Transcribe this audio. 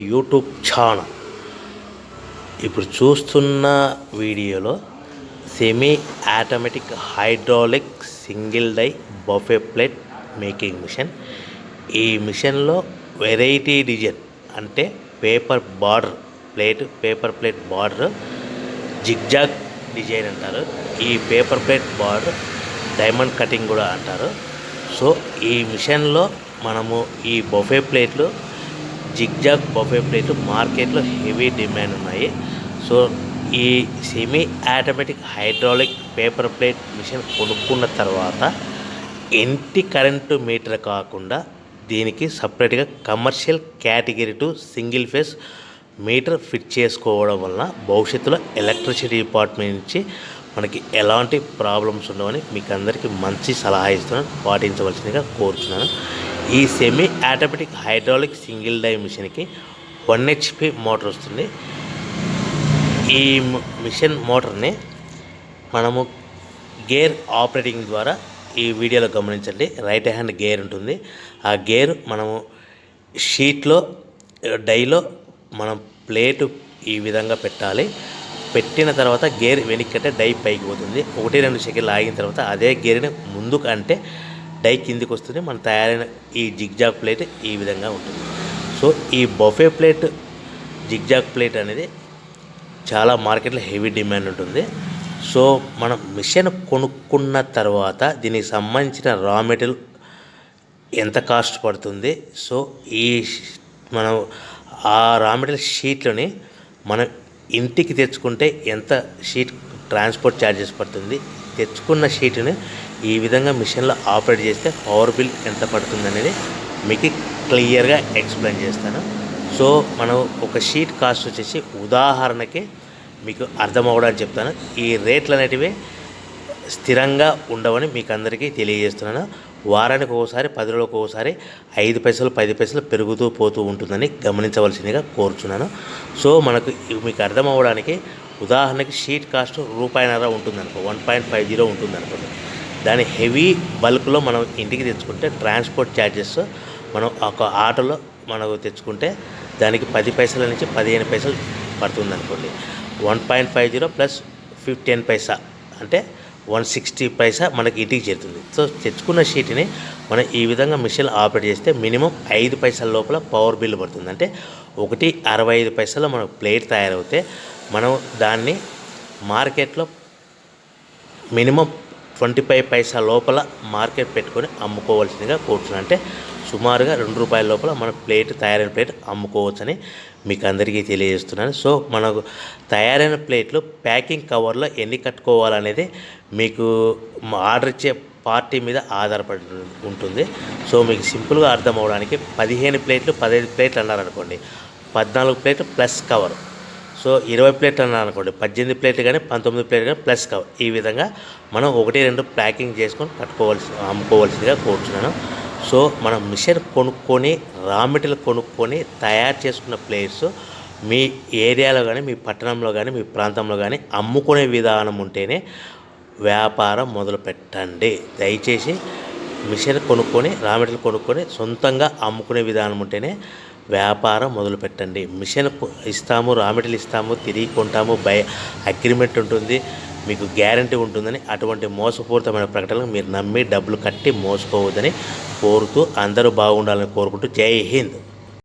YouTube channel. ఇప్పుడు చూస్తున్న వీడియోలో semi automatic hydraulic single die buffet plate making machine. ఈ మిషన్లో వెరైటీ డిజైన్ అంటే paper plate border zigzag design అంటారు. ఈ paper plate border diamond cutting కూడా అంటారు. సో ఈ మిషన్లో మనము ఈ బఫే ప్లేట్లు జిగ్జాగ్ బఫే ప్లేట్లు మార్కెట్లో హెవీ డిమాండ్ ఉన్నాయి. సో ఈ semi automatic hydraulic paper plate machine కొనుక్కున్న తర్వాత ఇంటి కరెంటు మీటర్ కాకుండా దీనికి సపరేట్గా commercial category to single phase meter fit చేసుకోవడం వలన భవిష్యత్తులో ఎలక్ట్రిసిటీ డిపార్ట్మెంట్ నుంచి మనకి ఎలాంటి ప్రాబ్లమ్స్ ఉండవని మీకు అందరికీ మంచి సలహా ఇస్తున్నాను, పాటించవలసిందిగా కోరుతున్నాను. ఈ semi automatic hydraulic single die మిషన్కి 1 HP మోటార్ వస్తుంది. ఈ మిషన్ మోటార్ని మనము గేర్ ఆపరేటింగ్ ద్వారా ఈ వీడియోలో గమనించండి. రైట్ హ్యాండ్ గేర్ ఉంటుంది. ఆ గేర్ మనము షీట్లో డైలో మనం ప్లేటు ఈ విధంగా పెట్టాలి. పెట్టిన తర్వాత గేర్ వెనక్కంటే డై పైకి పోతుంది. 1-2 సెకండ్లు ఆగిన తర్వాత అదే గేర్ని ముందుకు అంటే డై కిందికి వస్తుంది. మన తయారైన ఈ జిగ్జాగ్ ప్లేట్ ఈ విధంగా ఉంటుంది. సో ఈ బఫే ప్లేట్ జిగ్జాగ్ ప్లేట్ అనేది చాలా మార్కెట్లో హెవీ డిమాండ్ ఉంటుంది. సో మనం మిషన్ కొనుక్కున్న తర్వాత దీనికి సంబంధించిన రా మెటీరియల్ ఎంత కాస్ట్ పడుతుంది, సో ఈ మనం ఆ రా మెటీరియల్ షీట్లని మనం ఇంటికి తెచ్చుకుంటే ఎంత షీట్ ట్రాన్స్పోర్ట్ ఛార్జెస్ పడుతుంది, తెచ్చుకున్న షీట్ని ఈ విధంగా మిషన్లో ఆపరేట్ చేస్తే పవర్ బిల్ ఎంత పడుతుంది అనేది మీకు క్లియర్గా ఎక్స్ప్లెయిన్ చేస్తాను. సో మనం ఒక షీట్ కాస్ట్ వచ్చేసి ఉదాహరణకి మీకు అర్థం అవ్వడానికి చెప్తాను. ఈ రేట్లు అనేటివి స్థిరంగా ఉండవని మీకు అందరికీ తెలియజేస్తున్నాను. వారానికి ఒకసారి 10 రోజులకు ఒకసారి 5 పైసలు 10 పైసలు పెరుగుతూ పోతూ ఉంటుందని గమనించవలసిందిగా కోరుచున్నాను. సో మనకు మీకు అర్థం అవ్వడానికి ఉదాహరణకి షీట్ కాస్ట్ ₹1.50 ఉంటుందనుకో, 1.50 ఉంటుందనుకోండి. దాని హెవీ బల్క్లో మనం ఇంటికి తెచ్చుకుంటే ట్రాన్స్పోర్ట్ ఛార్జెస్ మనం ఒక ఆటోలో మనకు తెచ్చుకుంటే దానికి 10 పైసల నుంచి 15 పైసలు పడుతుంది అనుకోండి. 1.50 ప్లస్ 10 పైసా అంటే 160 పైసా మనకి ఇంటికి చేరుతుంది. సో తెచ్చుకున్న షీట్ని మనం ఈ విధంగా మిషన్ ఆపరేట్ చేస్తే మినిమం 5 పైసల లోపల పవర్ బిల్ పడుతుంది. అంటే 1.65 పైసలు మనకు ప్లేట్ తయారవుతే మనం దాన్ని మార్కెట్లో మినిమం 25 పైసా లోపల మార్కెట్ పెట్టుకొని అమ్ముకోవాల్సిందిగా కోరుతున్నాను. అంటే సుమారుగా ₹2 లోపల మన తయారైన ప్లేట్ అమ్ముకోవచ్చని మీకు అందరికీ తెలియజేస్తున్నాను. సో మనకు తయారైన ప్లేట్లు ప్యాకింగ్ కవర్లో ఎన్ని కట్టుకోవాలనేది మీకు ఆర్డర్ ఇచ్చే పార్టీ మీద ఆధారపడి ఉంటుంది. సో మీకు సింపుల్గా అర్థం అవడానికి 15 ప్లేట్లు 15 ప్లేట్లు అన్నారనుకోండి, 14 ప్లేట్లు ప్లస్ కవర్. సో 20 ప్లేట్లు అన్నారనుకోండి, 18 ప్లేట్లు కానీ 19 ప్లేట్లు కానీ ప్లస్ కవర్. ఈ విధంగా మనం 1-2 ప్యాకింగ్ చేసుకొని అమ్ముకోవాల్సిందిగా కోరుచున్నాను. సో మనం మిషన్ కొనుక్కొని రా మెటీరియల్ కొనుక్కొని తయారు చేసుకున్న ప్లేట్స్ మీ ఏరియాలో కానీ మీ పట్టణంలో కానీ మీ ప్రాంతంలో కానీ అమ్ముకునే విధానం ఉంటేనే వ్యాపారం మొదలు పెట్టండి. దయచేసి మిషన్ కొనుక్కొని రా మెటీరియల్ కొనుక్కొని సొంతంగా అమ్ముకునే విధానం ఉంటేనే వ్యాపారం మొదలు పెట్టండి. మిషన్ ఇస్తాము, రా మెటీరియల్ ఇస్తాము, తిరిగి కొంటాము, అగ్రిమెంట్ ఉంటుంది, మీకు గ్యారంటీ ఉంటుందని అటువంటి మోసపూరితమైన ప్రకటనలు మీరు నమ్మి డబ్బులు కట్టి మోసపోవద్దని కోరుతూ అందరూ బాగుండాలని కోరుకుంటూ జై హింద్.